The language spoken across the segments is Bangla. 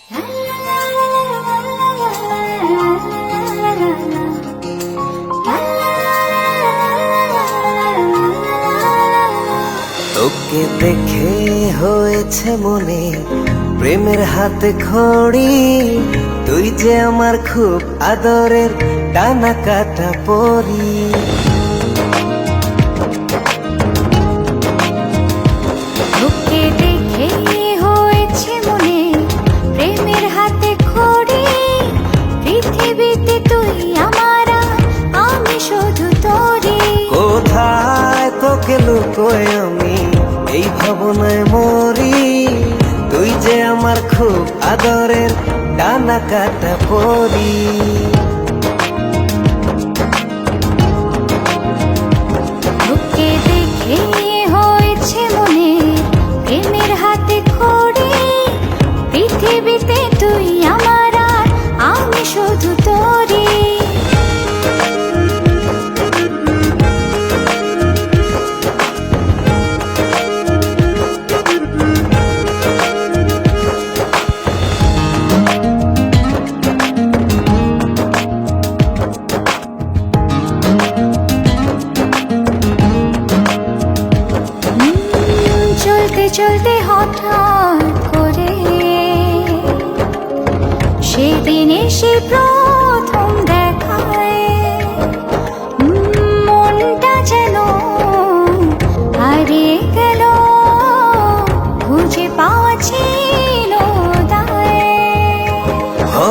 তোকে দেখে হয়েছে মনে প্রেমের হাতে খড়ি, তুই যে আমার খুব আদরের ডানা কাটা পরি। তোকে দেখে হয়েছে মনে প্রেমের হাতে খড়ি, পৃথিবীতে তুই আমার, আমি শুধু তোরি। কোথায় তোকে লুকোয় আমি এই ভাবনায় মরি, তুই যে আমার খুব আদরের ডানা কাটা পরি। তোকে দেখে হয়েছে মনে প্রেমের হাতে খড়ি, পৃথিবীতে তুই আমার, আমি শুধু তোরি। চলতে চলতে হঠাৎ করে সেদিন এসে প্রথম দেখায়, মনটা যেন হারিয়ে গেল, খুঁজে পাওয়া ছিল দায়। ও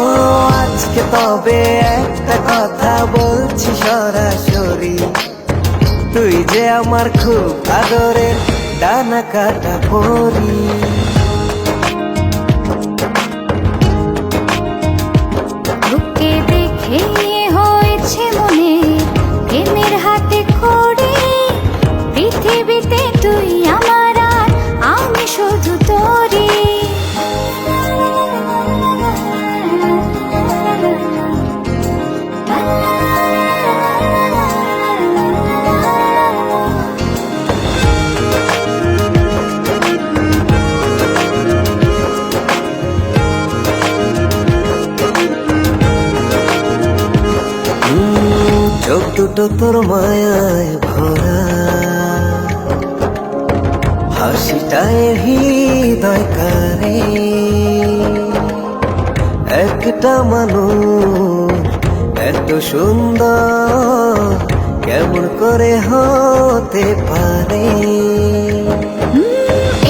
আজকে তবে একটা কথা বলছি সরাসরি, তুই যে আমার খুব আদরের ডানা কাটা পরি। তোকে দেখে হয়েছে মনে প্রেমের হাতে খড়ি, পৃথিবীতে তুই আমার, আমি শুধু তোরি। চোখ দুটো তোর মায়ায় ভরা, হাসিটায় হৃদয় কারে। একটা মানুষ এত সুন্দর কেমন করে হতে পারে।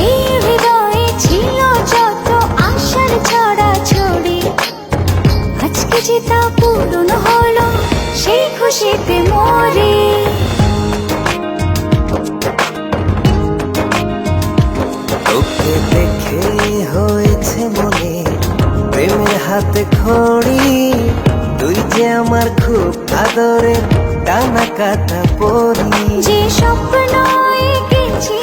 এই হৃদয়ে ছিল যত আশার ছড়াছড়ি, আজকে যে তা পূরণ হলো, সেই খুশিতে মরি। তোকে দেখে হয়েছে মনে প্রেমের হাতে খড়ি, তুই যে আমার খুব আদরের ডানা কাটা পরি। যে স্বপ্ন এঁকেছি